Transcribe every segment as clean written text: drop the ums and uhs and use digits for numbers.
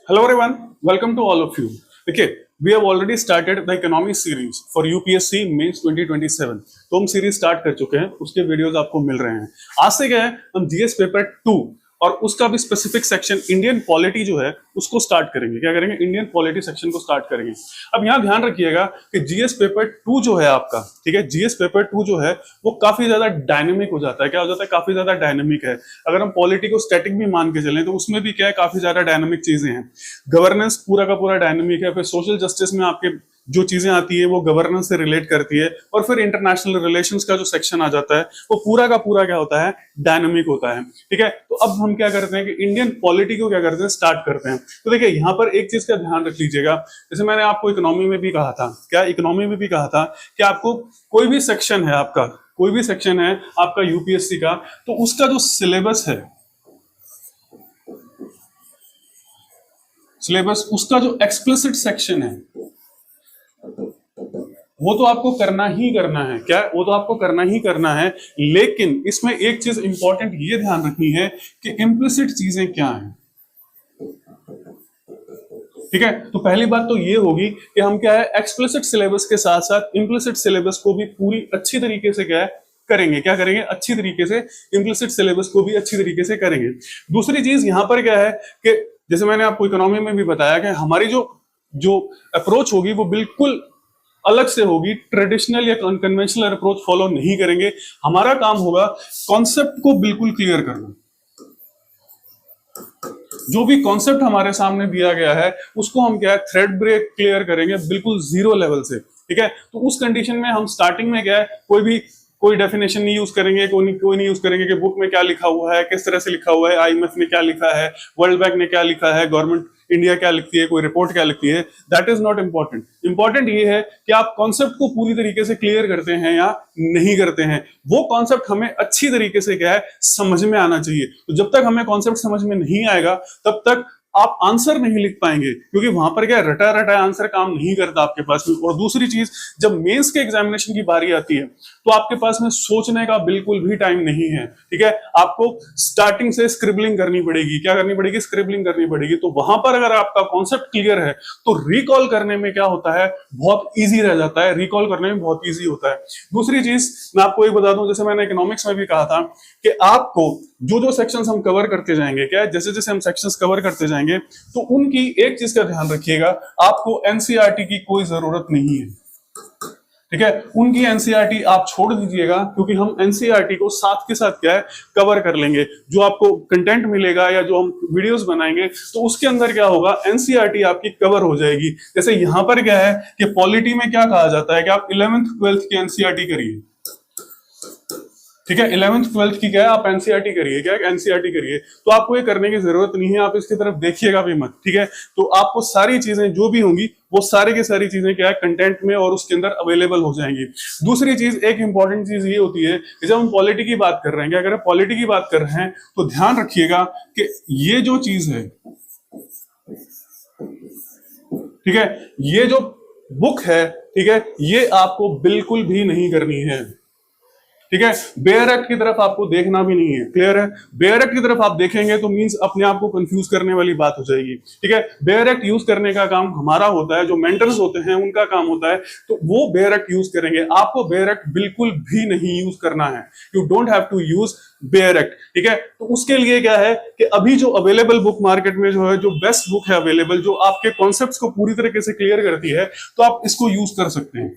Hello everyone, welcome to all of you. Okay, we have already started the economy series for UPSC Mains 2027. तो हम series start कर चुके हैं, उसके videos आपको मिल रहे हैं। आज से क्या है, हम जीएस पेपर 2 और उसका भी स्पेसिफिक सेक्शन इंडियन पॉलिटी जो है उसको स्टार्ट करेंगे। क्या करेंगे? इंडियन पॉलिटी सेक्शन को स्टार्ट करेंगे। अब यहाँ ध्यान रखिएगा कि जीएस पेपर 2 जो है आपका, ठीक है, जीएस पेपर 2 जो है वो काफी ज्यादा डायनेमिक हो जाता है। क्या हो जाता है? काफी ज्यादा डायनेमिक है। अगर हम पॉलिटी को स्टैटिक भी मान के चलें तो उसमें भी क्या है, काफी ज्यादा डायनेमिक चीजें हैं। गवर्नेंस पूरा का पूरा डायनेमिक है। फिर सोशल जस्टिस में आपके जो चीजें आती है वो गवर्नेंस से रिलेट करती है। और फिर इंटरनेशनल रिलेशंस का जो सेक्शन आ जाता है वो पूरा का पूरा क्या होता है, डायनेमिक होता है। ठीक है, तो अब हम क्या करते हैं कि इंडियन पॉलिटी को क्या करते हैं, स्टार्ट करते हैं। तो देखिए यहाँ पर एक चीज का ध्यान रख लीजिएगा, जैसे मैंने आपको इकोनॉमी में भी कहा था, क्या इकोनॉमी में भी कहा था कि आपको कोई भी सेक्शन है आपका, कोई भी सेक्शन है आपका यूपीएससी का, तो उसका जो सिलेबस है, सिलेबस उसका जो एक्सप्लिसिट सेक्शन है वो तो आपको करना ही करना है। क्या? वो तो आपको करना ही करना है। लेकिन इसमें एक चीज इंपॉर्टेंट ये ध्यान रखनी है कि इम्प्लिसिट चीजें क्या हैं। ठीक है, तो पहली बात तो ये होगी कि हम क्या है, एक्सप्लिसिट सिलेबस के साथ साथ इम्प्लिसिट सिलेबस को भी पूरी अच्छी तरीके से क्या है करेंगे। क्या करेंगे? अच्छी तरीके से इम्प्लिसिट सिलेबस को भी अच्छी तरीके से करेंगे। दूसरी चीज यहां पर क्या है कि जैसे मैंने आपको इकोनॉमी में भी बताया कि हमारी जो जो अप्रोच होगी वो बिल्कुल अलग से होगी। ट्रेडिशनल या कन्वेंशनल अप्रोच फॉलो नहीं करेंगे। हमारा काम होगा कॉन्सेप्ट को बिल्कुल क्लियर करना। जो भी कॉन्सेप्ट हमारे सामने दिया गया है उसको हम क्या है, थ्रेड ब्रेक क्लियर करेंगे बिल्कुल जीरो लेवल से। ठीक है, तो उस कंडीशन में हम स्टार्टिंग में क्या है, कोई डेफिनेशन नहीं यूज करेंगे, कोई नहीं यूज करेंगे कि बुक में क्या लिखा हुआ है, किस तरह से लिखा हुआ है, आईएमएफ ने क्या लिखा है, वर्ल्ड बैंक ने क्या लिखा है, गवर्नमेंट इंडिया क्या लिखती है, कोई रिपोर्ट क्या लिखती है। That is not important. Important ये है कि आप कॉन्सेप्ट को पूरी तरीके से क्लियर करते हैं या नहीं करते हैं। वो कॉन्सेप्ट हमें अच्छी तरीके से क्या है, समझ में आना चाहिए। तो जब तक हमें कॉन्सेप्ट समझ में नहीं आएगा तब तक आप आंसर नहीं लिख पाएंगे, क्योंकि वहां पर क्या रटा रटा आंसर काम नहीं करता आपके पास में। और दूसरी चीज, जब मेंस के एग्जामिनेशन की बारी आती है तो आपके पास में सोचने का बिल्कुल भी टाइम नहीं है। ठीक है, आपको स्टार्टिंग से स्क्रिबलिंग करनी पड़ेगी। क्या करनी पड़ेगी? स्क्रिबलिंग करनी पड़ेगी। तो वहां पर अगर आपका कॉन्सेप्ट क्लियर है तो रिकॉल करने में क्या होता है, बहुत ईजी रह जाता है। रिकॉल करने में बहुत ईजी होता है। दूसरी चीज मैं आपको एक बता दूं, जैसे मैंने इकोनॉमिक्स में भी कहा था कि आपको जो जो सेक्शंस हम कवर करते जाएंगे, क्या है, जैसे जैसे हम सेक्शंस कवर करते जाएंगे तो उनकी एक चीज का ध्यान रखिएगा, आपको एनसीईआरटी की कोई जरूरत नहीं है। ठीक है, उनकी एनसीईआरटी आप छोड़ दीजिएगा, क्योंकि हम एनसीईआरटी को साथ के साथ क्या है, कवर कर लेंगे। जो आपको कंटेंट मिलेगा या जो हम वीडियोस बनाएंगे तो उसके अंदर क्या होगा, एनसीईआरटी आपकी कवर हो जाएगी। जैसे यहां पर क्या है कि पॉलिटी में क्या कहा जाता है कि आप 11th 12th की एनसीईआरटी करिए। ठीक है, 11th 12th की क्या है, आप एनसीईआरटी करिए। क्या एनसीईआरटी करिए, तो आपको ये करने की जरूरत नहीं है, आप इसकी तरफ देखिएगा भी मत। ठीक है, तो आपको सारी चीजें जो भी होंगी वो सारी की सारी चीजें क्या है, कंटेंट में और उसके अंदर अवेलेबल हो जाएंगी। दूसरी चीज, एक इंपॉर्टेंट चीज ये होती है कि जब हम पॉलिटी की बात कर रहे हैं, अगर पॉलिटी की बात कर रहे हैं तो ध्यान रखिएगा कि ये जो चीज है, ठीक है, ये जो बुक है, ठीक है, ये आपको बिल्कुल भी नहीं करनी है। ठीक है, बेयर एक्ट की तरफ आपको देखना भी नहीं है। क्लियर है? बेयर एक्ट की तरफ आप देखेंगे तो मींस अपने आप को कंफ्यूज करने वाली बात हो जाएगी। ठीक है, बेयर एक्ट यूज करने का काम हमारा होता है, जो मेंटर्स होते हैं उनका काम होता है, तो वो बेयर एक्ट यूज करेंगे। आपको बेयर एक्ट बिल्कुल भी नहीं यूज करना है। You don't have to use bare act. ठीक है, तो उसके लिए क्या है कि अभी जो अवेलेबल बुक मार्केट में जो है, जो बेस्ट बुक है अवेलेबल, जो आपके कॉन्सेप्ट्स को पूरी तरीके से क्लियर करती है, तो आप इसको यूज कर सकते हैं।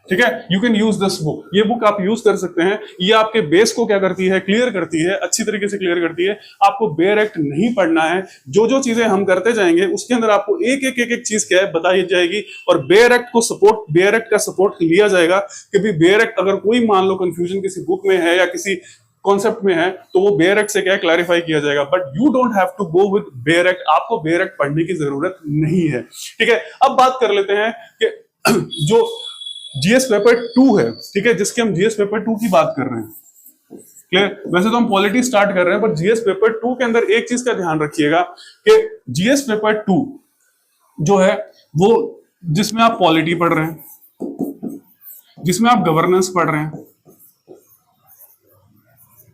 ठीक है, you can use this book. ये बुक आप यूज कर सकते हैं। ये आपके बेस को क्या करती है, क्लियर करती है, अच्छी तरीके से क्लियर करती है। आपको बेयर एक्ट नहीं पढ़ना है। जो जो चीजें हम करते जाएंगे उसके अंदर आपको एक एक एक एक चीज क्या है बताई जाएगी, और बेयर एक्ट को सपोर्ट, बेयर एक्ट का सपोर्ट लिया जाएगा कि भी बेयर एक्ट अगर कोई मान लो कंफ्यूजन किसी बुक में है या किसी कॉन्सेप्ट में है तो वो बेयर एक्ट से क्या क्लैरिफाई किया जाएगा। But you don't have to go with bare act. आपको बेयर एक्ट पढ़ने की जरूरत नहीं है। ठीक है, अब बात कर लेते हैं कि जो जीएस पेपर 2 है, ठीक है, जिसके हम जीएस पेपर 2 की बात कर रहे हैं। क्लियर? वैसे तो हम पॉलिटी स्टार्ट कर रहे हैं, पर जीएस पेपर 2 के अंदर एक चीज का ध्यान रखिएगा कि जीएस पेपर 2 जो है वो, जिसमें आप पॉलिटी पढ़ रहे हैं, जिसमें आप गवर्नेंस पढ़ रहे हैं,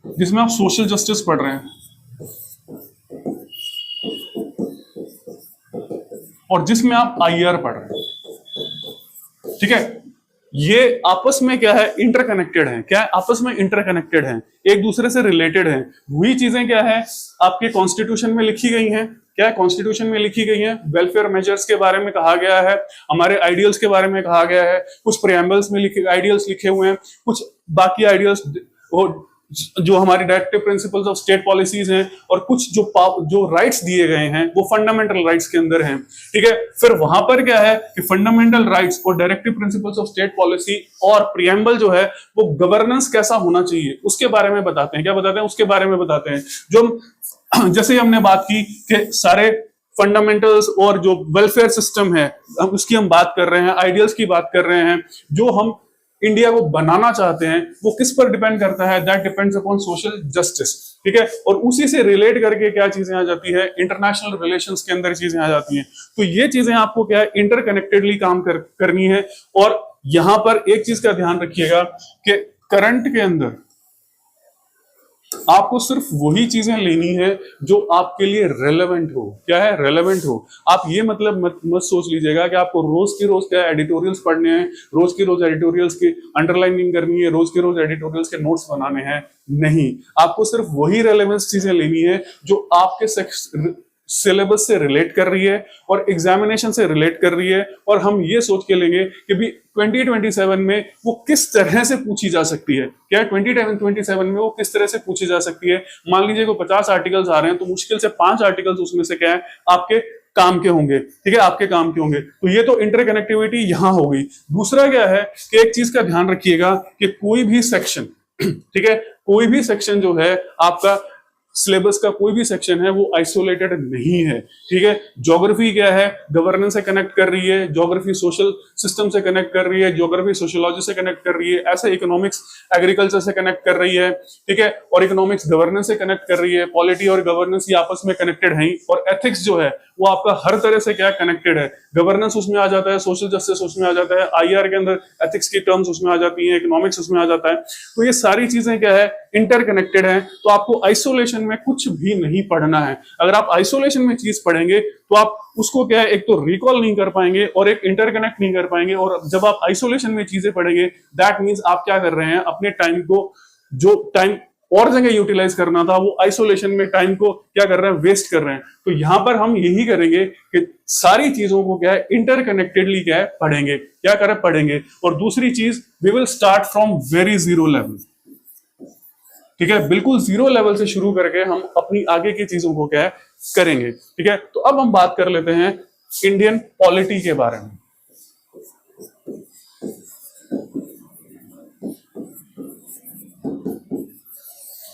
जिसमें आप सोशल जस्टिस पढ़ रहे हैं, और जिसमें आप आईआर पढ़ रहे हैं। ठीक है, ये आपस में क्या है, इंटरकनेक्टेड है। क्या है? आपस में इंटरकनेक्टेड है, एक दूसरे से रिलेटेड है। वही चीजें क्या है आपके कॉन्स्टिट्यूशन में लिखी गई हैं। क्या है? कॉन्स्टिट्यूशन में लिखी गई है, वेलफेयर मेजर्स के बारे में कहा गया है, हमारे आइडियल्स के बारे में कहा गया है, कुछ प्रियम्बल्स में लिखे आइडियल्स लिखे हुए हैं, कुछ बाकी आइडियल्स जो हमारी directive principles of state policies हैं, और कुछ जो राइट्स दिए गए हैं वो फंडामेंटल राइट्स के अंदर हैं। ठीक है, फिर वहां पर क्या है कि फंडामेंटल राइट्स और directive principles of state policy और प्रियम्बल जो है वो गवर्नेंस कैसा होना चाहिए उसके बारे में बताते हैं। क्या बताते हैं? उसके बारे में बताते हैं। जो जैसे हमने बात की कि सारे फंडामेंटल्स और जो वेलफेयर सिस्टम है उसकी हम बात कर रहे हैं, आइडियल्स की बात कर रहे हैं, जो हम इंडिया को बनाना चाहते हैं वो किस पर डिपेंड करता है? That depends upon social justice. ठीक है, और उसी से रिलेट करके क्या चीजें आ जाती है, इंटरनेशनल रिलेशंस के अंदर चीजें आ जाती हैं। तो ये चीजें आपको क्या है, इंटरकनेक्टेडली काम करनी है। और यहां पर एक चीज का ध्यान रखिएगा कि करंट के अंदर आपको सिर्फ वही चीजें लेनी है जो आपके लिए रेलेवेंट हो। क्या है? रेलेवेंट हो। आप ये मतलब मत सोच लीजिएगा कि आपको रोज की रोज क्या एडिटोरियल्स पढ़ने हैं, रोज की रोज एडिटोरियल्स की अंडरलाइनिंग करनी है, रोज के रोज एडिटोरियल्स के नोट्स बनाने हैं। नहीं, आपको सिर्फ वही रेलेवेंस चीजें लेनी है जो आपके सिलेबस से रिलेट कर रही है और एग्जामिनेशन से रिलेट कर रही है। और हम ये सोच के लेंगे कि भी 2027 में वो किस तरह से पूछी जा सकती है। क्या 2027 में वो किस तरह से पूछी जा सकती है? मान लीजिए को 50 आर्टिकल्स आ रहे हैं तो मुश्किल से 5 आर्टिकल्स उसमें से क्या है आपके काम के होंगे। ठीक है, आपके काम के होंगे। तो ये तो इंटरकनेक्टिविटी यहां हो गई। दूसरा क्या है कि एक चीज का ध्यान रखिएगा कि कोई भी सेक्शन ठीक है, कोई भी सेक्शन जो है आपका सिलेबस का कोई भी सेक्शन है वो आइसोलेटेड नहीं है। ठीक है, ज्योग्राफी क्या है, गवर्नेंस से कनेक्ट कर रही है, ज्योग्राफी सोशल सिस्टम से कनेक्ट कर रही है, ज्योग्राफी सोशियोलॉजी से कनेक्ट कर रही है, ऐसे इकोनॉमिक्स एग्रीकल्चर से कनेक्ट कर रही है। ठीक है, और इकोनॉमिक्स गवर्नेंस से कनेक्ट कर रही है, पॉलिटी और गवर्नेंस ये आपस में कनेक्टेड है। और एथिक्स जो है वो आपका हर तरह से क्या कनेक्टेड है। गवर्नेंस उसमें आ जाता है, सोशल जस्टिस उसमें आ जाता है, आईआर के अंदर एथिक्स की टर्म्स उसमें आ जाती हैं, इकोनॉमिक्स उसमें आ जाता है। तो ये सारी चीजें क्या है, इंटरकनेक्टेड है। तो आपको आइसोलेशन में कुछ भी नहीं पढ़ना है। अगर आप आइसोलेशन में चीज पढ़ेंगे तो आप उसको क्या है, एक तो रिकॉल नहीं कर पाएंगे और एक इंटरकनेक्ट नहीं कर पाएंगे। और जब आप आइसोलेशन में चीजें पढ़ेंगे दैट मींस आप क्या कर रहे हैं, अपने टाइम को, जो टाइम और जगह यूटिलाइज करना था वो आइसोलेशन में टाइम को क्या कर रहे हैं, वेस्ट कर रहे हैं। तो यहां पर हम यही करेंगे कि सारी चीजों को क्या है, इंटरकनेक्टेडली क्या है पढ़ेंगे। क्या करें, पढ़ेंगे। और दूसरी चीज, we will start from very zero level. ठीक है, बिल्कुल जीरो लेवल से शुरू करके हम अपनी आगे की चीजों को क्या है करेंगे। ठीक है, तो अब हम बात कर लेते हैं इंडियन पॉलिटी के बारे में।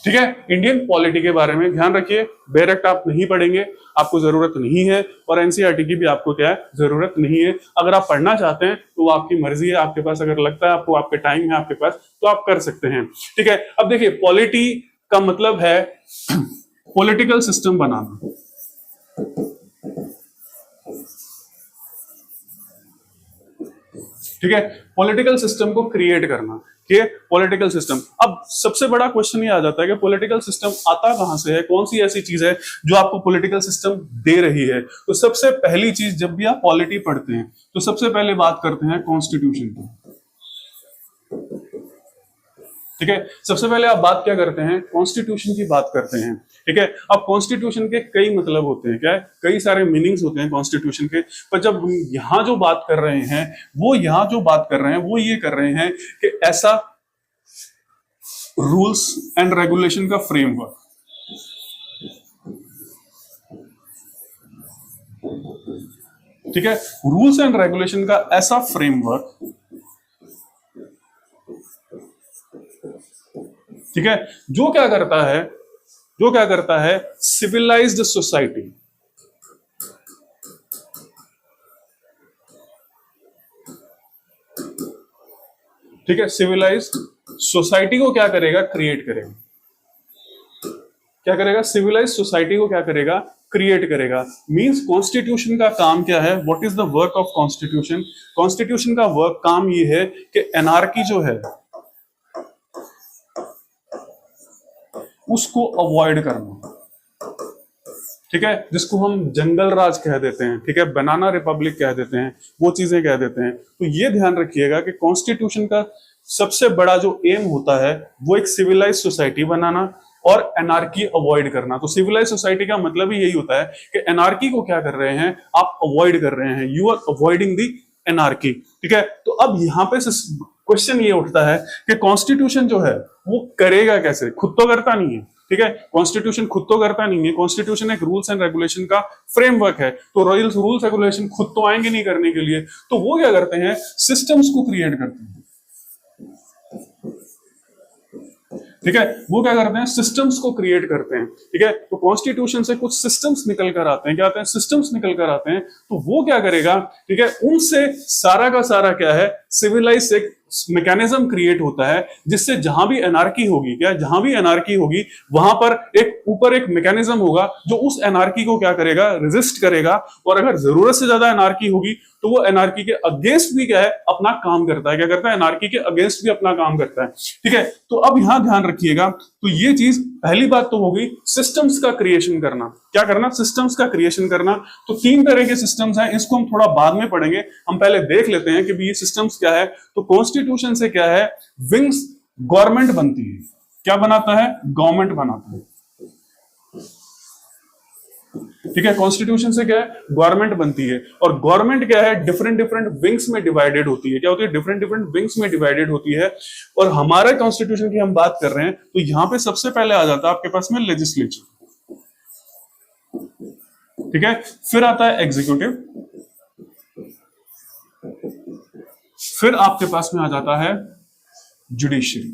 ठीक है, इंडियन पॉलिटी के बारे में ध्यान रखिए, डायरेक्ट आप नहीं पढ़ेंगे, आपको जरूरत नहीं है, और एनसीईआरटी की भी आपको क्या है, जरूरत नहीं है। अगर आप पढ़ना चाहते हैं तो वो आपकी मर्जी है, आपके पास अगर लगता है आपको, आपके टाइम है आपके पास, तो आप कर सकते हैं। ठीक है, अब देखिए पॉलिटी का मतलब है पॉलिटिकल सिस्टम बनाना। ठीक है, पॉलिटिकल सिस्टम को क्रिएट करना। कि पॉलिटिकल सिस्टम, अब सबसे बड़ा क्वेश्चन ये आ जाता है कि पॉलिटिकल सिस्टम आता कहां से है, कौन सी ऐसी चीज है जो आपको पॉलिटिकल सिस्टम दे रही है। तो सबसे पहली चीज, जब भी आप पॉलिटी पढ़ते हैं तो सबसे पहले बात करते हैं कॉन्स्टिट्यूशन की। ठीक है, सबसे पहले आप बात क्या करते हैं, कॉन्स्टिट्यूशन की बात करते हैं। ठीक है, अब कॉन्स्टिट्यूशन के कई मतलब होते हैं, क्या है, कई सारे मीनिंग्स होते हैं कॉन्स्टिट्यूशन के। पर जब हम यहां जो बात कर रहे हैं वो ये कर रहे हैं कि ऐसा रूल्स एंड रेगुलेशन का फ्रेमवर्क। ठीक है, रूल्स एंड रेगुलेशन का ऐसा फ्रेमवर्क, ठीक है, जो क्या करता है सिविलाइज्ड सोसाइटी। ठीक है, सिविलाइज्ड सोसाइटी को क्या करेगा, क्रिएट करेगा। क्या करेगा, सिविलाइज्ड सोसाइटी को क्या करेगा, क्रिएट करेगा। मींस कॉन्स्टिट्यूशन का काम क्या है, what is the work of constitution. Constitution का वर्क, काम ये है कि एनार्की जो है उसको अवॉइड करना। ठीक है, जिसको हम जंगल राज कह देते हैं, ठीक है, बनाना रिपब्लिक कह देते हैं, वो चीजें कह देते हैं। तो ये ध्यान रखिएगा कि कॉन्स्टिट्यूशन का सबसे बड़ा जो एम होता है वो एक सिविलाइज सोसाइटी बनाना और एनार्की अवॉइड करना। तो सिविलाइज सोसाइटी का मतलब ही यही होता है कि एनार्की को क्या कर रहे हैं आप, अवॉइड कर रहे हैं, you are avoiding the anarchy. ठीक है, तो अब यहां पे क्वेश्चन ये उठता है कि कॉन्स्टिट्यूशन जो है वो करेगा कैसे, खुद तो करता नहीं है। ठीक है, कॉन्स्टिट्यूशन खुद तो करता नहीं है, कॉन्स्टिट्यूशन एक रूल्स एंड रेगुलेशन का फ्रेमवर्क है, तो रूल्स रेगुलेशन खुद तो आएंगे नहीं करने के लिए, तो वो क्या करते हैं, सिस्टम्स को क्रिएट करते हैं। ठीक है, वो क्या करते हैं, सिस्टम्स को क्रिएट करते हैं। ठीक है, तो कॉन्स्टिट्यूशन से कुछ सिस्टम्स निकल कर आते हैं, क्या आते हैं, सिस्टम्स निकल कर आते हैं। तो वो क्या करेगा, ठीक है, उनसे सारा का सारा क्या है, सिविलाइज एक मैकेनिज्म क्रिएट होता है जिससे जहां भी एनार्की होगी, क्या जहां भी एनार्की होगी वहां पर एक ऊपर एक मैकेनिज्म होगा जो उस एनार्की को क्या करेगा, रेजिस्ट करेगा। और अगर जरूरत से ज्यादा एनार्की होगी तो वो एनार्की के अगेंस्ट भी क्या है, अपना काम करता है। क्या करता है, एनार्की के अगेंस्ट भी अपना काम करता है। ठीक है, तो अब यहां ध्यान रखिएगा, तो ये चीज पहली बात तो होगी सिस्टम्स का क्रिएशन करना। क्या करना, सिस्टम्स का क्रिएशन करना। तो 3 तरह के सिस्टम्स हैं, इसको हम थोड़ा बाद में पढ़ेंगे, हम पहले देख लेते हैं कि ये सिस्टम्स क्या है। तो कॉन्स्टिट्यूशन से क्या है, विंग्स गवर्नमेंट बनती है। क्या बनाता है, गवर्नमेंट बनाता है। ठीक है, कॉन्स्टिट्यूशन से क्या है, गवर्नमेंट बनती है। और गवर्नमेंट क्या है, डिफरेंट डिफरेंट विंग्स में डिवाइडेड होती है। क्या होती है, डिफरेंट डिफरेंट विंग्स में डिवाइडेड होती है। और हमारे कॉन्स्टिट्यूशन की हम बात कर रहे हैं तो यहां पे सबसे पहले आ जाता है आपके पास में लेजिस्लेचर। ठीक है, फिर आता है एग्जीक्यूटिव, फिर आपके पास में आ जाता है जुडिशरी।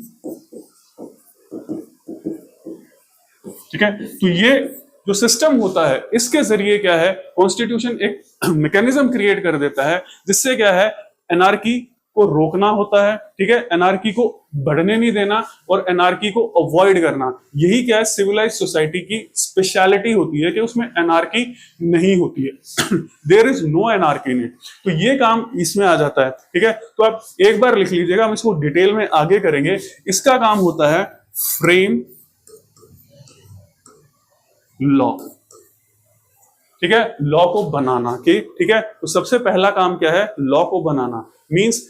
ठीक है, तो ये जो सिस्टम होता है इसके जरिए क्या है, कॉन्स्टिट्यूशन एक मैकेनिज्म क्रिएट कर देता है जिससे क्या है, एनार्की को रोकना होता है। ठीक है, एनार्की को बढ़ने नहीं देना और एनार्की को अवॉइड करना। यही क्या है, सिविलाइज सोसाइटी की स्पेशलिटी होती है कि उसमें एनार्की नहीं होती है। There is no anarchy in it. तो ये काम इसमें आ जाता है। ठीक है, तो आप एक बार लिख लीजिएगा, हम इसको डिटेल में आगे करेंगे। इसका काम होता है फ्रेम लॉ। ठीक है, लॉ को बनाना के। ठीक है, तो सबसे पहला काम क्या है, लॉ को बनाना। मींस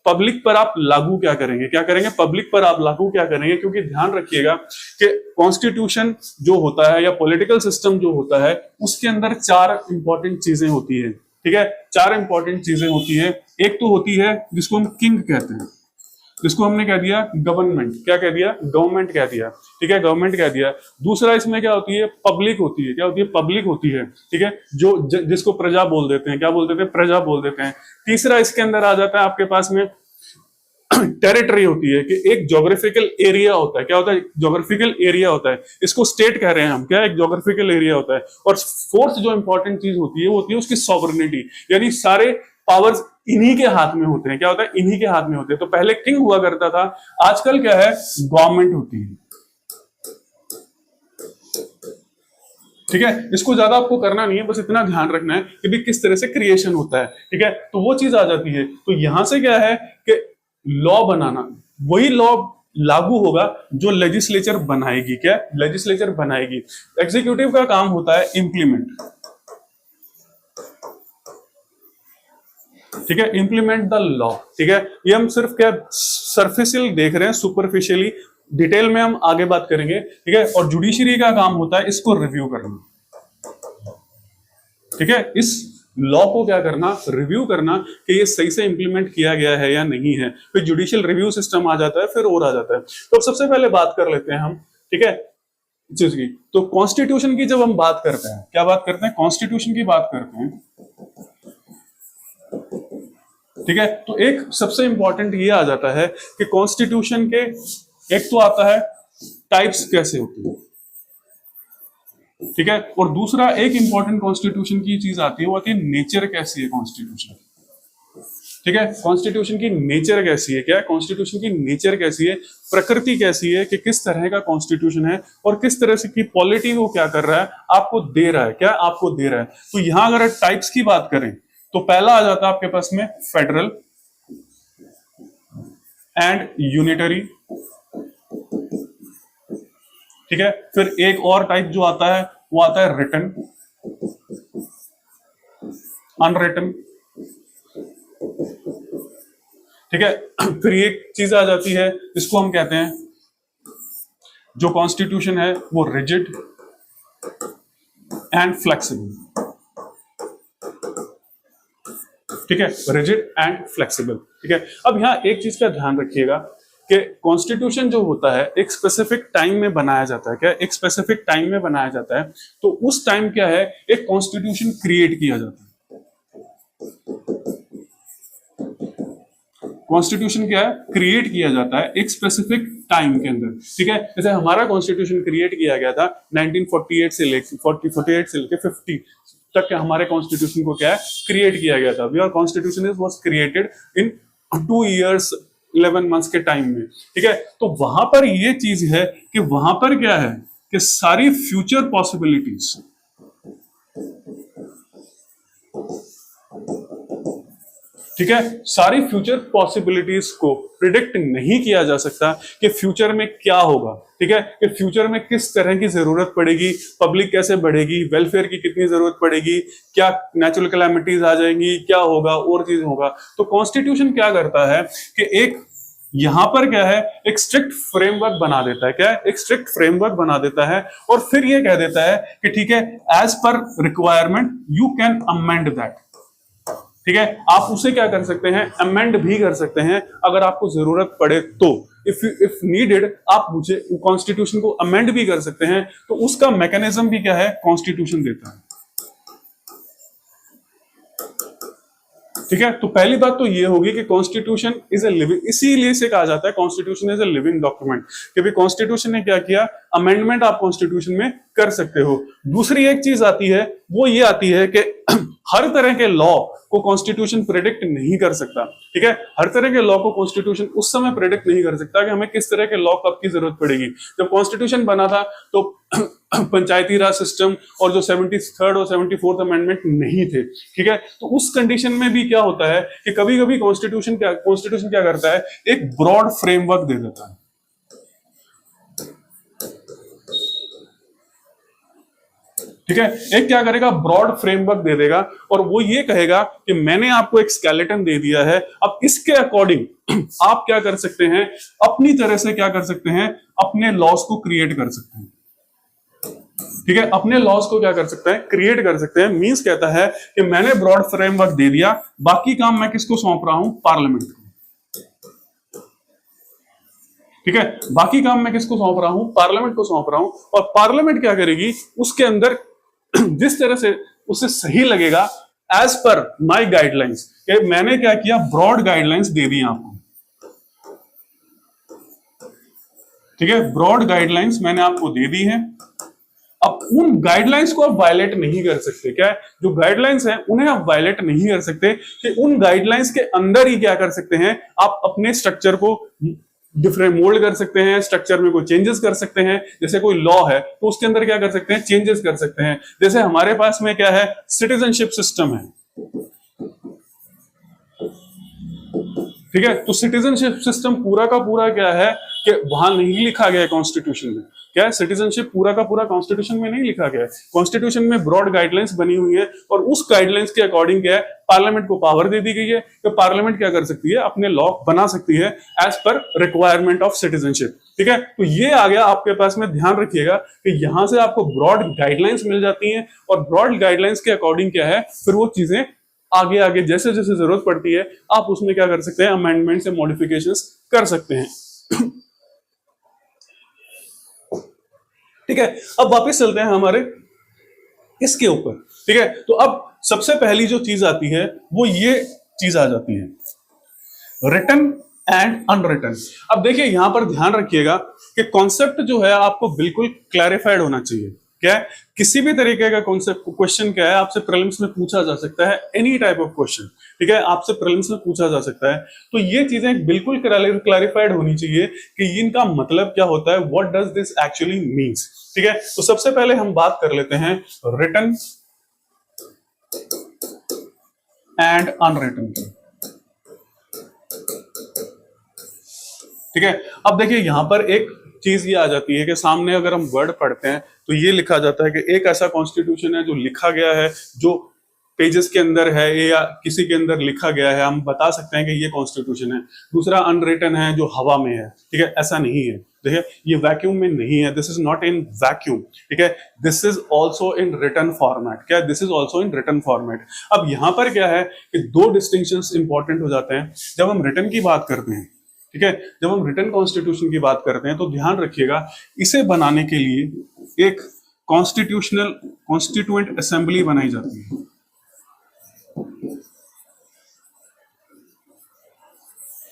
पब्लिक पर आप लागू क्या करेंगे, क्या करेंगे, पब्लिक पर आप लागू क्या करेंगे। क्योंकि ध्यान रखिएगा कि कॉन्स्टिट्यूशन जो होता है या पॉलिटिकल सिस्टम जो होता है उसके अंदर 4 इंपॉर्टेंट चीजें होती है। ठीक है, 4 इंपॉर्टेंट चीजें होती है। एक तो होती है जिसको हम किंग कहते हैं, जिसको हमने कह दिया गवर्नमेंट। क्या कह दिया, गवर्नमेंट कह दिया। ठीक है, गवर्नमेंट कह दिया। दूसरा इसमें क्या होती है, पब्लिक होती है। क्या होती है, पब्लिक होती है। ठीक है, जो जिसको प्रजा बोल देते हैं, क्या बोल देते हैं, प्रजा बोल देते हैं। तीसरा इसके अंदर आ जाता है आपके पास में टेरिटरी होती है, कि एक ज्योग्राफिकल एरिया होता है। क्या होता है, ज्योग्राफिकल एरिया होता है। इसको स्टेट कह रहे हैं हम, क्या एक ज्योग्राफिकल एरिया होता है। और फोर्थ जो इंपॉर्टेंट चीज होती है वो होती है उसकी सॉवरेनिटी, यानी सारे पावर्स इन्हीं के हाथ में होते हैं। क्या होता है, इन्हीं के हाथ में होते हैं। तो पहले किंग हुआ करता था, आजकल क्या है, गवर्नमेंट होती है। ठीक है, इसको ज्यादा आपको करना नहीं है, बस इतना ध्यान रखना है कि भी किस तरह से क्रिएशन होता है। ठीक है, तो वो चीज आ जाती है। तो यहां से क्या है कि लॉ बनाना, वही लॉ लागू होगा जो लेजिस्लेचर बनाएगी। क्या, लेजिस्लेचर बनाएगी। एग्जीक्यूटिव का काम होता है इंप्लीमेंट। ठीक है, इंप्लीमेंट द लॉ। ठीक है, ये हम सिर्फ क्या सरफेशियल देख रहे हैं, सुपरफिशियली, डिटेल में हम आगे बात करेंगे। ठीक है, और जुडिशरी का काम होता है इसको रिव्यू करना। ठीक है, इस लॉ को क्या करना, रिव्यू करना कि ये सही से इंप्लीमेंट किया गया है या नहीं है। फिर जुडिशियल रिव्यू सिस्टम आ जाता है, फिर और आ जाता है। तो अब सबसे पहले बात कर लेते हैं हम, ठीक है, चीज की। तो कॉन्स्टिट्यूशन की जब हम बात करते हैं, क्या बात करते हैं, कॉन्स्टिट्यूशन की बात करते हैं। ठीक है, तो एक सबसे इंपॉर्टेंट ये आ जाता है कि कॉन्स्टिट्यूशन के एक तो आता है टाइप्स कैसे होती है। ठीक है, और दूसरा एक इंपॉर्टेंट कॉन्स्टिट्यूशन की चीज आती है, वो आती है नेचर कैसी है कॉन्स्टिट्यूशन। ठीक है, कॉन्स्टिट्यूशन की नेचर कैसी है, क्या है, कॉन्स्टिट्यूशन की नेचर कैसी है, प्रकृति कैसी है, कि किस तरह का कॉन्स्टिट्यूशन है और किस तरह से की पॉलिटी वो क्या कर रहा है, आपको दे रहा है, क्या आपको दे रहा है। तो यहां अगर टाइप्स की बात करें तो पहला आ जाता है आपके पास में फेडरल एंड यूनिटरी। ठीक है, फिर एक और टाइप जो आता है वो आता है रिटन, अनरिटन, ठीक है। फिर एक चीज आ जाती है जिसको हम कहते हैं, जो कॉन्स्टिट्यूशन है वो रिजिड एंड फ्लेक्सिबल, ठीक है, रिजिड एंड फ्लेक्सिबल, ठीक है। अब यहां एक चीज का ध्यान रखिएगा कि कॉन्स्टिट्यूशन जो होता है एक स्पेसिफिक टाइम में बनाया जाता है, क्या एक स्पेसिफिक टाइम में बनाया जाता है, तो उस टाइम क्या है, एक कॉन्स्टिट्यूशन क्रिएट किया जाता है। कॉन्स्टिट्यूशन क्या है, क्रिएट किया जाता है एक स्पेसिफिक टाइम के अंदर, ठीक है। जैसे हमारा कॉन्स्टिट्यूशन क्रिएट किया गया था 1948 से लेकर 48 से लेकर 50 तक के हमारे कॉन्स्टिट्यूशन को क्या है, क्रिएट किया गया था। We are constitution is was created in 2 years 11 months के टाइम में, ठीक है। तो वहां पर ये चीज है कि वहां पर क्या है कि सारी फ्यूचर पॉसिबिलिटीज, ठीक है, सारी फ्यूचर पॉसिबिलिटीज को प्रिडिक्ट नहीं किया जा सकता कि फ्यूचर में क्या होगा, ठीक है, कि फ्यूचर में किस तरह की जरूरत पड़ेगी, पब्लिक कैसे बढ़ेगी, वेलफेयर की कितनी जरूरत पड़ेगी, क्या नेचुरल कैलामिटीज आ जाएंगी, क्या होगा और चीज होगा। तो कॉन्स्टिट्यूशन क्या करता है कि एक यहां पर क्या है, एक स्ट्रिक्ट फ्रेमवर्क बना देता है, क्या है, एक स्ट्रिक्ट फ्रेमवर्क बना देता है, और फिर ये कह देता है कि ठीक है, as per requirement you can amend that, ठीक है। आप उसे क्या कर सकते हैं, अमेंड भी कर सकते हैं अगर आपको जरूरत पड़े तो। इफ नीडेड आप मुझे कॉन्स्टिट्यूशन को अमेंड भी कर सकते हैं, तो उसका मैकेनिज्म भी क्या है, कॉन्स्टिट्यूशन देता है, ठीक है। तो पहली बात तो ये होगी कि कॉन्स्टिट्यूशन इज ए लिविंग, इसीलिए से कहा जाता है constitution is a living document, कि भाई कॉन्स्टिट्यूशन ने क्या किया, अमेंडमेंट आप कॉन्स्टिट्यूशन में कर सकते हो। दूसरी एक चीज आती है, वो ये आती है कि हर तरह के लॉ को कॉन्स्टिट्यूशन प्रेडिक्ट नहीं कर सकता, ठीक है। हर तरह के लॉ को कॉन्स्टिट्यूशन उस समय प्रेडिक्ट नहीं कर सकता कि हमें किस तरह के लॉ कब की जरूरत पड़ेगी। जब कॉन्स्टिट्यूशन बना था तो पंचायती राज सिस्टम और जो 73rd और 74th अमेंडमेंट नहीं थे, ठीक है। तो उस कंडीशन में भी क्या होता है कि कभी कभी कॉन्स्टिट्यूशन क्या करता है, एक ब्रॉड फ्रेमवर्क दे देता है, ठीक है। एक क्या करेगा, ब्रॉड फ्रेमवर्क दे देगा, और वो ये कहेगा कि मैंने आपको एक स्केलेटन दे दिया है, अब इसके अकॉर्डिंग आप क्या कर सकते हैं, अपनी तरह से क्या कर सकते हैं, अपने लॉस को क्रिएट कर सकते हैं, ठीक है। अपने लॉस को क्या कर सकते हैं, क्रिएट कर सकते हैं। मींस कहता है कि मैंने ब्रॉड फ्रेमवर्क दे दिया, बाकी काम मैं किसको सौंप रहा हूं, पार्लियामेंट को, ठीक है। बाकी काम मैं किसको सौंप रहा हूं, पार्लियामेंट को सौंप रहा हूं, और पार्लियामेंट क्या करेगी, उसके अंदर जिस तरह से उसे सही लगेगा, एज पर माई गाइडलाइंस, मैंने क्या किया, ब्रॉड गाइडलाइंस दे दी आपको, ठीक है। ब्रॉड गाइडलाइंस मैंने आपको दे दी है, अब उन गाइडलाइंस को आप वायलेट नहीं कर सकते, क्या है, जो गाइडलाइंस हैं उन्हें आप वायलेट नहीं कर सकते, कि उन गाइडलाइंस के अंदर ही क्या कर सकते हैं, आप अपने स्ट्रक्चर को डिफरेंट मोल्ड कर सकते हैं, स्ट्रक्चर में कोई चेंजेस कर सकते हैं। जैसे कोई लॉ है तो उसके अंदर क्या कर सकते हैं, चेंजेस कर सकते हैं। जैसे हमारे पास में क्या है, सिटीजनशिप सिस्टम है, ठीक है। तो सिटीजनशिप सिस्टम पूरा का पूरा क्या है कि वहां नहीं लिखा गया है कॉन्स्टिट्यूशन में, क्या है, सिटीजनशिप पूरा का पूरा कॉन्स्टिट्यूशन में नहीं लिखा गया है। कॉन्स्टिट्यूशन में ब्रॉड गाइडलाइंस बनी हुई है, और उस गाइडलाइंस के अकॉर्डिंग क्या है, पार्लियामेंट को पावर दे दी गई है कि पार्लियामेंट क्या कर सकती है, अपने लॉ बना सकती है as per requirement of citizenship, ठीक है। तो ये आ गया आपके पास में, ध्यान रखिएगा कि यहां से आपको ब्रॉड गाइडलाइंस मिल जाती हैं, और ब्रॉड गाइडलाइंस के अकॉर्डिंग क्या है, फिर वो चीजें आगे आगे जैसे जैसे जरूरत पड़ती है आप उसमें क्या कर सकते हैं, अमेंडमेंट से मॉडिफिकेशंस कर सकते हैं, ठीक है। अब वापस चलते हैं हमारे इसके ऊपर, ठीक है। तो अब सबसे पहली जो चीज आती है वो ये चीज आ जाती है, रिटन एंड अनरिटन। अब देखिए यहां पर ध्यान रखिएगा कि कॉन्सेप्ट जो है आपको बिल्कुल क्लैरिफाइड होना चाहिए, क्या है, किसी भी तरीके का कॉन्सेप्ट क्वेश्चन क्या है, आपसे प्रीलिम्स में पूछा जा सकता है, एनी टाइप ऑफ क्वेश्चन, ठीक है, आपसे प्रीलिम्स में पूछा जा सकता है। तो ये चीजें बिल्कुल क्लैरिफाइड होनी चाहिए कि इनका मतलब क्या होता है, what does this actually means, ठीक है। तो सबसे पहले हम बात कर लेते हैं रिटन एंड अनरिटन की, ठीक है। अब देखिए यहां पर एक चीज ये आ जाती है कि सामने अगर हम वर्ड पढ़ते हैं तो ये लिखा जाता है कि एक ऐसा कॉन्स्टिट्यूशन है जो लिखा गया है, जो पेजेस के अंदर है या किसी के अंदर लिखा गया है, हम बता सकते हैं कि ये कॉन्स्टिट्यूशन है। दूसरा अनरिटन है, जो हवा में है, ठीक है, ऐसा नहीं है। देखिए ये वैक्यूम में नहीं है, this is not in vacuum, ठीक है, this is also in written format. क्या, this is also in written format. अब यहां पर क्या है कि दो डिस्टिंक्शंस इंपॉर्टेंट हो जाते हैं जब हम रिटन की बात करते हैं, ठीक है। जब हम रिटन कॉन्स्टिट्यूशन की बात करते हैं तो ध्यान रखिएगा, इसे बनाने के लिए एक कॉन्स्टिट्यूएंट असेंबली बनाई जाती है।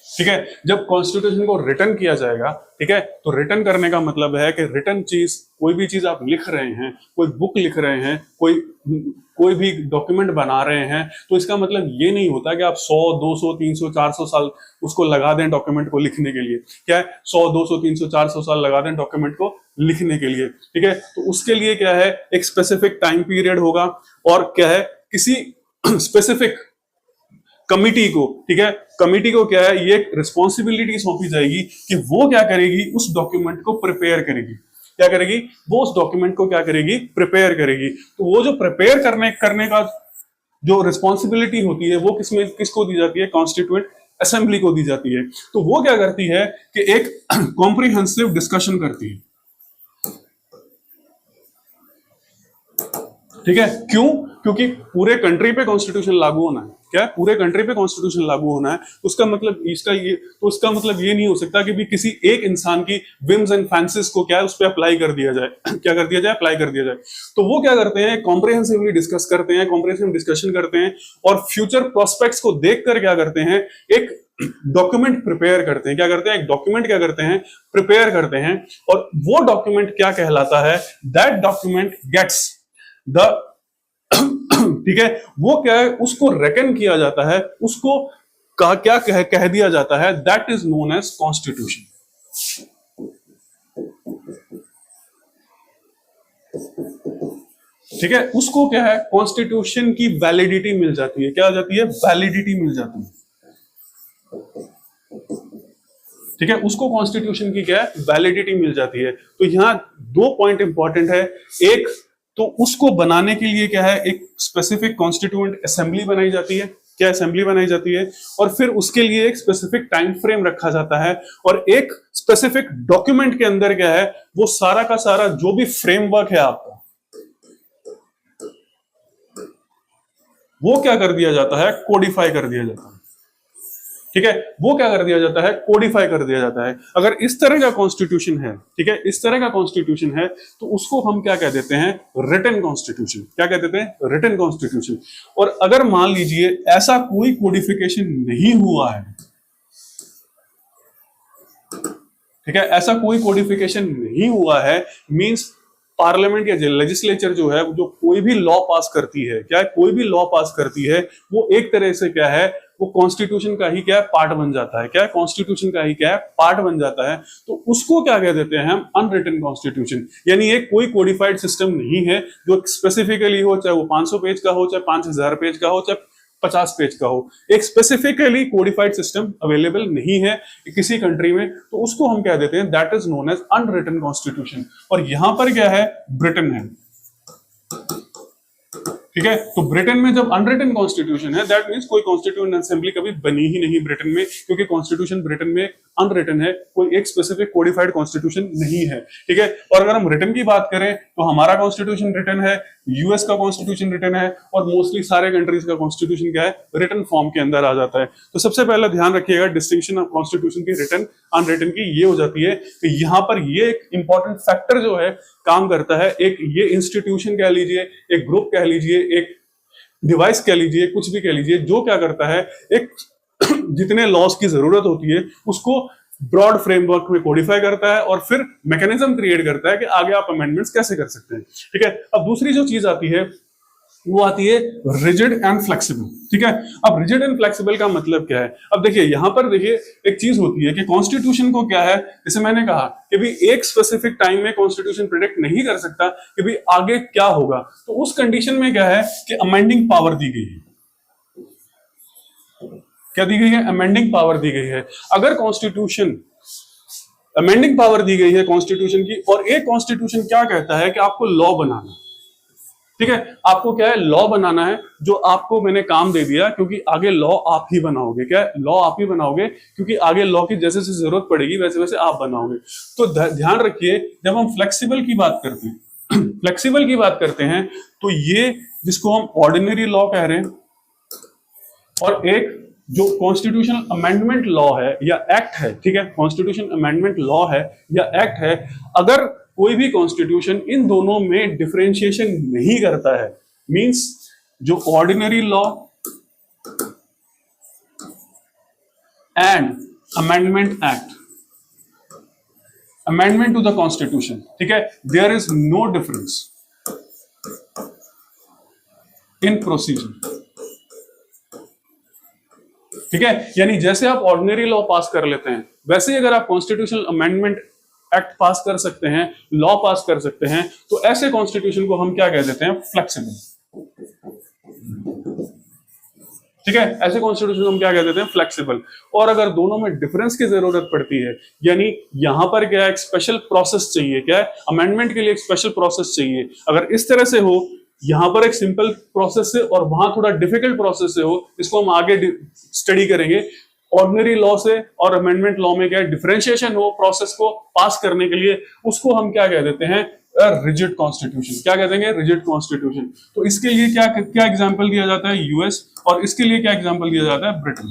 ठीक है, जब कॉन्स्टिट्यूशन को रिटर्न किया जाएगा, ठीक है, तो रिटर्न करने का मतलब है कि रिटर्न चीज, कोई भी चीज आप लिख रहे हैं, कोई बुक लिख रहे हैं, कोई भी डॉक्यूमेंट बना रहे हैं, तो इसका मतलब ये नहीं होता कि आप 100, 200, 300, 400 साल उसको लगा दें डॉक्यूमेंट को लिखने के लिए। क्या है, 100, 200, 300, 400 साल लगा दें डॉक्यूमेंट को लिखने के लिए, ठीक है। तो उसके लिए क्या है, एक स्पेसिफिक टाइम पीरियड होगा और क्या है, किसी स्पेसिफिक कमिटी को, ठीक है, कमिटी को क्या है, ये रिस्पॉन्सिबिलिटी सौंपी जाएगी कि वो क्या करेगी, उस डॉक्यूमेंट को प्रिपेयर करेगी। क्या करेगी, वो उस डॉक्यूमेंट को क्या करेगी, प्रिपेयर करेगी। तो वो जो प्रिपेयर करने का जो रिस्पॉन्सिबिलिटी होती है वो किसको दी जाती है, कॉन्स्टिट्यूएंट असेंबली को दी जाती है। तो वो क्या करती है कि एक कॉम्प्रिहेंसिव डिस्कशन करती है, ठीक है। क्यों, क्योंकि पूरे कंट्री पे कॉन्स्टिट्यूशन लागू होना है। क्या है, पूरे कंट्री पे कॉन्स्टिट्यूशन लागू होना है। उसका मतलब ये नहीं हो सकता कि भी किसी एक इंसान की विम्स एंड फैंसीज को क्या है, उस पर अप्लाई कर दिया जाए। क्या कर दिया जाए, अप्लाई कर दिया जाए। तो वो क्या करते हैं, कॉम्प्रिहेंसिवली डिस्कस करते हैं, कॉम्प्रिहेंसिव डिस्कशन करते हैं और फ्यूचर प्रोस्पेक्ट्स को देखकर क्या करते हैं, एक डॉक्यूमेंट प्रिपेयर करते हैं। क्या करते हैं, एक डॉक्यूमेंट क्या करते हैं, प्रिपेयर करते हैं। और वो डॉक्यूमेंट क्या कहलाता है, दैट डॉक्यूमेंट गेट्स द ठीक है, वो क्या है, उसको रेकन किया जाता है, उसको क्या कह दिया जाता है, that is known as constitution. ठीक है, उसको क्या है, कॉन्स्टिट्यूशन की वैलिडिटी मिल जाती है। क्या आ जाती है, वैलिडिटी मिल जाती है। ठीक है, उसको कॉन्स्टिट्यूशन की क्या है, वैलिडिटी मिल जाती है। तो यहां दो पॉइंट इंपॉर्टेंट है। एक तो उसको बनाने के लिए क्या है, एक स्पेसिफिक कॉन्स्टिट्यूएंट असेंबली बनाई जाती है। क्या असेंबली बनाई जाती है, और फिर उसके लिए एक स्पेसिफिक टाइम फ्रेम रखा जाता है और एक स्पेसिफिक डॉक्यूमेंट के अंदर क्या है, वो सारा का सारा जो भी फ्रेमवर्क है आपका, वो क्या कर दिया जाता है, कोडिफाई कर दिया जाता है। ठीक है, वो क्या कर दिया जाता है, कोडिफाई कर दिया जाता है। अगर इस तरह का कॉन्स्टिट्यूशन है, ठीक है, इस तरह का कॉन्स्टिट्यूशन है, तो उसको हम क्या कह देते हैं, रिटन कॉन्स्टिट्यूशन। क्या कह देते हैं, रिटन कॉन्स्टिट्यूशन। और अगर मान लीजिए ऐसा कोई कोडिफिकेशन नहीं हुआ है, ठीक है, ऐसा कोई कोडिफिकेशन नहीं हुआ है, मींस पार्लियामेंट या लेजिस्लेचर जो है, जो कोई भी लॉ पास करती है, क्या है, कोई भी लॉ पास करती है, वो एक तरह से क्या है, वो कॉन्स्टिट्यूशन का ही क्या है, पार्ट बन जाता है। क्या है, कॉन्स्टिट्यूशन का ही क्या है, पार्ट बन जाता है। तो उसको क्या कह देते हैं हम, अनरिटन कॉन्स्टिट्यूशन। यानी ये कोई कोडिफाइड सिस्टम नहीं है जो स्पेसिफिकली हो, चाहे वो 500 पेज का हो, चाहे 5000 पेज का हो, चाहे 50 पेज का हो, एक स्पेसिफिकली कोडिफाइड सिस्टम अवेलेबल नहीं है किसी कंट्री में। तो उसको हम कह देते हैं, that is known as unwritten constitution. और यहां पर क्या है, ब्रिटेन है। ठीक है, तो ब्रिटेन में जब अनरिटन कॉन्स्टिट्यूशन है, दैट मींस कोई कॉन्स्टिट्यूएंट असेंबली कभी बनी ही नहीं ब्रिटेन में, क्योंकि कॉन्स्टिट्यूशन ब्रिटेन में अनरिटन है, कोई एक स्पेसिफिक कोडिफाइड कॉन्स्टिट्यूशन नहीं है। ठीक है, और अगर हम रिटन की बात करें तो हमारा कॉन्स्टिट्यूशन रिटन है, यूएस का कॉन्स्टिट्यूशन रिटन है, और मोस्टली सारे कंट्रीज का कॉन्स्टिट्यूशन क्या है, रिटन फॉर्म के अंदर आ जाता है। तो सबसे पहले ध्यान रखिएगा, डिस्टिंक्शन ऑफ कॉन्स्टिट्यूशन की रिटन अनरिटन की ये हो जाती है कि यहां पर ये एक इंपॉर्टेंट फैक्टर जो है काम करता है। एक ये इंस्टीट्यूशन कह लीजिए, एक ग्रुप कह लीजिए, एक डिवाइस कह लीजिए, कुछ भी कह लीजिए, जो क्या करता है, एक जितने लॉस की जरूरत होती है उसको ब्रॉड फ्रेमवर्क में कोडिफाई करता है और फिर मैकेनिज्म क्रिएट करता है कि आगे आप अमेंडमेंट्स कैसे कर सकते हैं। ठीक है, अब दूसरी जो चीज आती है वो आती है रिजिड एंड फ्लेक्सिबल। ठीक है, अब रिजिड एंड फ्लेक्सिबल का मतलब क्या है, अब देखिए यहां पर देखिए एक चीज होती है कि कॉन्स्टिट्यूशन को क्या है, जैसे मैंने कहा कि भी एक स्पेसिफिक टाइम में कॉन्स्टिट्यूशन प्रेडिक्ट नहीं कर सकता कि भी आगे क्या होगा। तो उस कंडीशन में क्या है कि अमेंडिंग पावर दी गई है। क्या दी गई है, अमेंडिंग पावर दी गई है। अगर कॉन्स्टिट्यूशन अमेंडिंग पावर दी गई है कॉन्स्टिट्यूशन की, और एक कॉन्स्टिट्यूशन क्या कहता है कि आपको लॉ बनाना, ठीक है, आपको क्या है, लॉ बनाना है। जो आपको मैंने काम दे दिया, क्योंकि आगे लॉ आप ही बनाओगे, क्या है, लॉ आप ही बनाओगे, क्योंकि आगे लॉ की जैसे जैसे जरूरत पड़ेगी वैसे वैसे आप बनाओगे। तो ध्यान रखिए, जब हम फ्लेक्सिबल की बात करते हैं फ्लेक्सिबल की बात करते हैं, तो ये जिसको हम ऑर्डिनरी लॉ कह रहे हैं, और एक जो कॉन्स्टिट्यूशनल अमेंडमेंट लॉ है या एक्ट है, ठीक है, कॉन्स्टिट्यूशन अमेंडमेंट लॉ है या एक्ट है, अगर कोई भी कॉन्स्टिट्यूशन इन दोनों में डिफरेंशिएशन नहीं करता है, मींस जो ordinary law and amendment act, amendment to the constitution, ठीक है, there is no difference in procedure, ठीक है, यानी जैसे आप ऑर्डिनरी लॉ पास कर लेते हैं, वैसे ही अगर आप कॉन्स्टिट्यूशनल अमेंडमेंट एक्ट पास कर सकते हैं, लॉ पास कर सकते हैं, तो ऐसे कॉन्स्टिट्यूशन को हम क्या कह देते हैं, फ्लेक्सिबल, ठीक है, ऐसे कॉन्स्टिट्यूशन हम क्या कह देते हैं, फ्लेक्सिबल। और अगर दोनों में डिफरेंस की जरूरत पड़ती है, यानी यहां पर क्या है, एक स्पेशल प्रोसेस चाहिए, क्या है, अमेंडमेंट के लिए एक स्पेशल प्रोसेस चाहिए, अगर इस तरह से हो, यहां पर एक सिंपल प्रोसेस से और वहां थोड़ा डिफिकल्ट प्रोसेस से हो, इसको हम आगे स्टडी करेंगे। ऑर्डिनरी लॉ से और अमेंडमेंट लॉ में क्या डिफरेंशिएशन हो प्रोसेस को पास करने के लिए, उसको हम क्या कह देते हैं, रिजिड कॉन्स्टिट्यूशन। क्या कहते हैं, रिजिड कॉन्स्टिट्यूशन। तो इसके लिए क्या क्या एग्जांपल दिया जाता है, यूएस, और इसके लिए क्या एग्जांपल दिया जाता है, ब्रिटेन,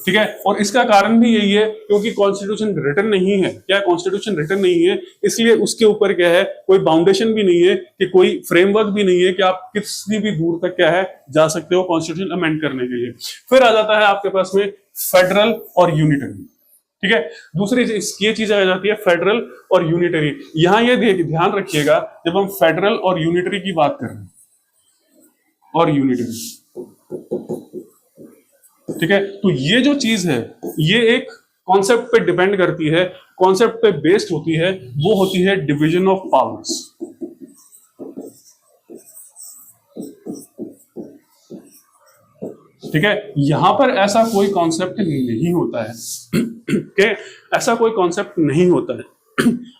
ठीक है। और इसका कारण भी यही है क्योंकि कॉन्स्टिट्यूशन रिटन नहीं है, क्या कॉन्स्टिट्यूशन रिटन नहीं है, इसलिए उसके ऊपर क्या है, कोई बाउंडेशन भी नहीं है, कि कोई फ्रेमवर्क भी नहीं है कि आप कितनी भी दूर तक क्या है जा सकते हो कॉन्स्टिट्यूशन अमेंड करने के लिए। फिर आ जाता है आपके पास में फेडरल और यूनिटरी, ठीक है। दूसरी ये चीज आ जाती है फेडरल और यूनिटरी। यहां ये ध्यान रखिएगा, जब हम फेडरल और यूनिटरी की बात कर रहे हैं, और यूनिटरी, ठीक है, तो ये जो चीज है ये एक कॉन्सेप्ट पे डिपेंड करती है, कॉन्सेप्ट पे बेस्ड होती है, वो होती है डिवीजन ऑफ पावर्स, ठीक है। यहां पर ऐसा कोई कॉन्सेप्ट नहीं होता है कि ऐसा कोई कॉन्सेप्ट नहीं होता है।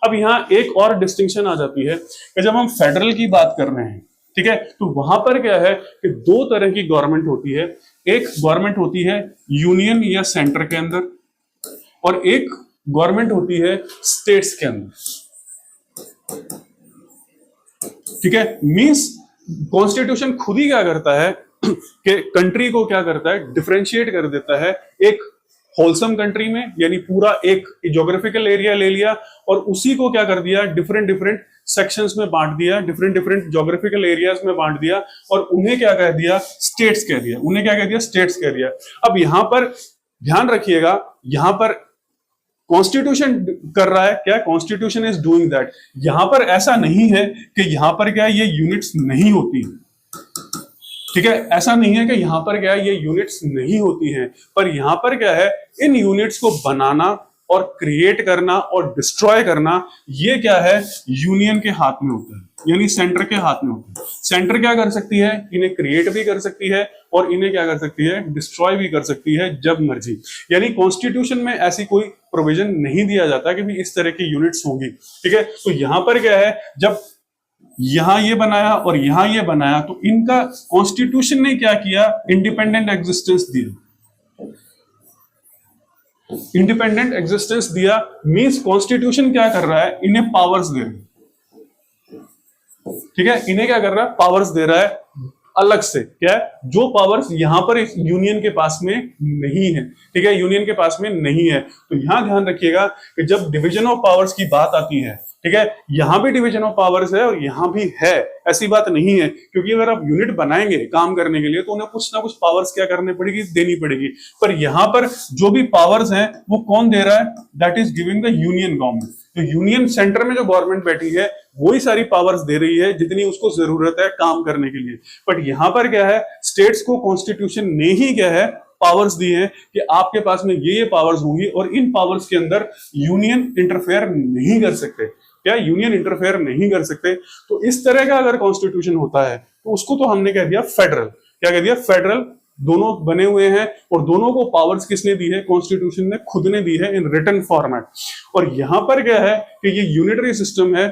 अब यहां एक और डिस्टिंक्शन आ जाती है कि जब हम फेडरल की बात कर रहे हैं, ठीक है, तो वहां पर क्या है कि दो तरह की गवर्नमेंट होती है। एक गवर्नमेंट होती है यूनियन या सेंटर के अंदर, और एक गवर्नमेंट होती है स्टेट्स के अंदर, ठीक है। मींस कॉन्स्टिट्यूशन खुद ही क्या करता है कि कंट्री को क्या करता है, डिफरेंशिएट कर देता है एक होलसम कंट्री में, यानी पूरा एक ज्योग्राफिकल एरिया ले लिया और उसी को क्या कर दिया, डिफरेंट डिफरेंट सेक्शंस में बांट दिया, डिफरेंट डिफरेंट ज्योग्राफिकल एरियाज में बांट दिया, और उन्हें क्या कह दिया, स्टेट्स कह दिया, उन्हें क्या कह दिया, स्टेट्स कह दिया। अब यहां पर ध्यान रखिएगा, यहां पर कॉन्स्टिट्यूशन कर रहा है क्या, कॉन्स्टिट्यूशन इज डूइंग दैट। यहां पर ऐसा नहीं है कि यहां पर क्या ये यूनिट्स नहीं होती, ठीक है, ऐसा नहीं है कि यहां पर क्या है ये यूनिट्स नहीं होती हैं, पर यहां पर क्या है, इन यूनिट्स को बनाना और क्रिएट करना और डिस्ट्रॉय करना, ये क्या है, यूनियन के हाथ में होता है, यानी सेंटर के हाथ में होता है। सेंटर क्या कर सकती है, इन्हें क्रिएट भी कर सकती है और इन्हें क्या कर सकती है, डिस्ट्रॉय भी कर सकती है जब मर्जी। यानी कॉन्स्टिट्यूशन में ऐसी कोई प्रोविजन नहीं दिया जाता कि भी इस तरह की यूनिट्स होगी, ठीक है। तो यहां पर क्या है, जब यहां ये बनाया और यहां ये बनाया, तो इनका कॉन्स्टिट्यूशन ने क्या किया, इंडिपेंडेंट एग्जिस्टेंस दिया। इंडिपेंडेंट एग्जिस्टेंस दिया मींस कॉन्स्टिट्यूशन क्या कर रहा है, इन्हें पावर्स दे रहा है, ठीक है, इन्हें क्या कर रहा है, पावर्स दे रहा है अलग से, क्या है, जो पावर्स यहां पर इस यूनियन के पास में नहीं है, ठीक है, यूनियन के पास में नहीं है। तो यहां ध्यान रखिएगा कि जब डिवीजन ऑफ पावर्स की बात आती है, ठीक है, यहां भी डिवीजन ऑफ पावर्स है और यहां भी है, ऐसी बात नहीं है, क्योंकि अगर आप यूनिट बनाएंगे काम करने के लिए तो उन्हें कुछ ना कुछ पावर्स क्या करनी पड़ेगी, देनी पड़ेगी। पर यहां पर जो भी पावर्स हैं वो कौन दे रहा है, that is giving the union government. तो यूनियन सेंटर में जो गवर्नमेंट बैठी है वही सारी पावर्स दे रही है जितनी उसको जरूरत है काम करने के लिए। बट यहां पर क्या है, स्टेट्स को कॉन्स्टिट्यूशन ने ही क्या है, पावर्स दी है कि आपके पास में ये पावर्स होंगी और इन पावर्स के अंदर यूनियन इंटरफेयर नहीं कर सकते, क्या यूनियन इंटरफेयर नहीं कर सकते। तो इस तरह का अगर कॉन्स्टिट्यूशन होता है तो उसको तो हमने कह दिया फेडरल, क्या कह दिया, फेडरल दोनों बने हुए हैं और दोनों को पावर्स किसने दी है? कॉन्स्टिट्यूशन ने खुद ने दी है इन रिटन फॉर्मेट। और यहां पर क्या है कि ये यूनिटरी सिस्टम है,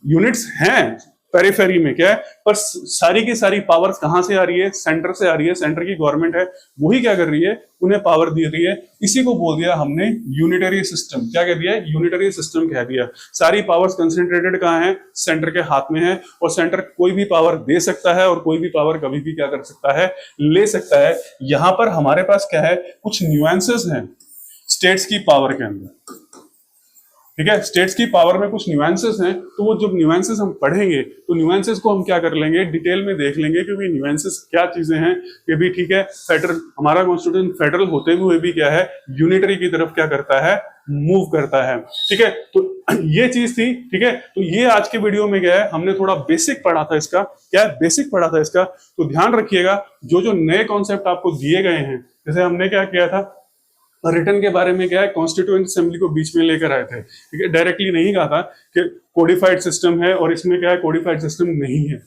यूनिट्स हैं पेरिफेरी में, क्या है, पर सारी की सारी पावर्स कहां से आ रही है? सेंटर से आ रही है। सेंटर की गवर्नमेंट है, वही क्या कर रही है? उन्हें पावर दे रही है। इसी को बोल दिया हमने यूनिटरी सिस्टम। क्या कह दिया? यूनिटरी सिस्टम कह दिया। सारी पावर्स कंसेंट्रेटेड कहां है? सेंटर के हाथ में है। और सेंटर कोई भी पावर दे सकता है और कोई भी पावर कभी भी क्या कर सकता है? ले सकता है। यहां पर हमारे पास क्या है? कुछ न्यूएंसेस हैं स्टेट्स की पावर के अंदर, ठीक है। स्टेट्स की पावर में कुछ न्यूएंसेस हैं, तो वो जब न्यूएंसेस हम पढ़ेंगे तो न्यूएंसेस को हम क्या कर लेंगे? डिटेल में देख लेंगे कि भाई न्यूएंसेस क्या चीजें हैं। ये भी ठीक है, फेडरल, हमारा कॉन्स्टिट्यूशन फेडरल होते हुए भी क्या है? यूनिटरी की तरफ क्या करता है? मूव करता है, ठीक है। तो ये चीज थी, ठीक है। तो ये आज के वीडियो में क्या है? हमने थोड़ा बेसिक पढ़ा था इसका। क्या है? बेसिक पढ़ा था इसका। तो ध्यान रखिएगा, जो जो नए कॉन्सेप्ट आपको दिए गए हैं, जैसे हमने क्या किया था, रिटर्न के बारे में क्या है? कॉन्स्टिट्यूएंट असेंबली को बीच में लेकर आए थे, ठीक है। डायरेक्टली नहीं कहा था कि कोडिफाइड सिस्टम है और इसमें क्या है? कोडिफाइड सिस्टम नहीं है।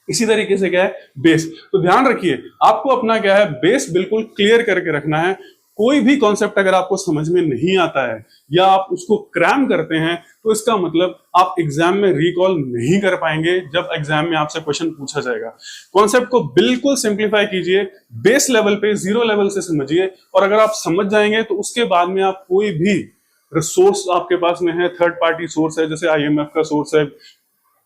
इसी तरीके से क्या है? बेस। तो ध्यान रखिए, आपको अपना क्या है? बेस बिल्कुल क्लियर करके रखना है। कोई भी कॉन्सेप्ट अगर आपको समझ में नहीं आता है या आप उसको क्रैम करते हैं, तो इसका मतलब आप एग्जाम में रिकॉल नहीं कर पाएंगे जब एग्जाम में आपसे क्वेश्चन पूछा जाएगा। कॉन्सेप्ट को बिल्कुल सिंप्लीफाई कीजिए, बेस लेवल पे, जीरो लेवल से समझिए। और अगर आप समझ जाएंगे तो उसके बाद में आप कोई भी रिसोर्स आपके पास में है, थर्ड पार्टी सोर्स है, जैसे IMF का सोर्स है,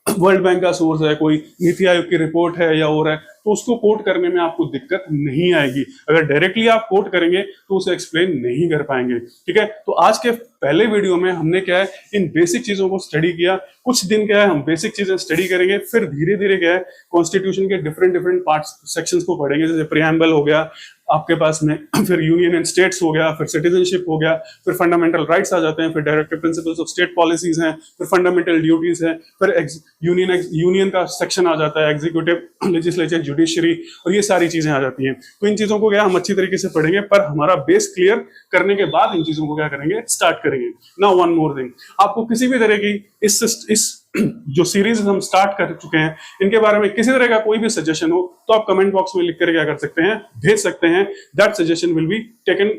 वर्ल्ड बैंक का सोर्स है, कोई नीति आयोग की रिपोर्ट है या और है, तो उसको कोट करने में आपको दिक्कत नहीं आएगी। अगर डायरेक्टली आप कोट करेंगे तो उसे एक्सप्लेन नहीं कर पाएंगे, ठीक है। तो आज के पहले वीडियो में हमने क्या है? इन बेसिक चीजों को स्टडी किया। कुछ दिन क्या है? हम बेसिक चीजें स्टडी करेंगे, फिर धीरे धीरे क्या है? कॉन्स्टिट्यूशन के डिफरेंट डिफरेंट पार्ट्स, सेक्शंस को पढ़ेंगे। जैसे प्रियम्बल हो गया आपके पास में, फिर यूनियन एंड स्टेट्स हो गया, फिर सिटीजनशिप हो गया, फिर फंडामेंटल राइट्स आ जाते हैं, फिर directive principles of state policies हैं, फिर फंडामेंटल ड्यूटीज हैं, फिर यूनियन का सेक्शन आ जाता है, एग्जीक्यूटिव, लेजिस्लेचर, जुडिशरी, और ये सारी चीजें आ जाती हैं। तो इन चीजों को क्या हम अच्छी तरीके से पढ़ेंगे, पर हमारा बेस क्लियर करने के बाद इन चीजों को क्या करेंगे? स्टार्ट करेंगे। नाउ वन मोर थिंग, आपको किसी भी तरह की इस जो सीरीज हम स्टार्ट कर चुके हैं, इनके बारे में किसी तरह का कोई भी सजेशन हो तो आप कमेंट बॉक्स में लिख कर क्या कर सकते हैं? भेज सकते हैं। That suggestion will be taken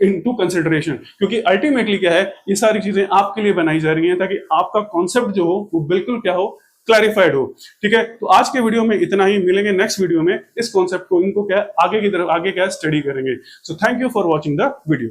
into consideration, क्योंकि अल्टीमेटली क्या है? ये सारी चीजें आपके लिए बनाई जा रही हैं ताकि आपका कॉन्सेप्ट जो हो वो बिल्कुल क्या हो? क्लैरिफाइड हो, ठीक है। तो आज के वीडियो में इतना ही, मिलेंगे नेक्स्ट वीडियो में। इस कॉन्सेप्ट को, इनको क्या आगे की तरफ, आगे क्या स्टडी करेंगे। So thank you for watching the video.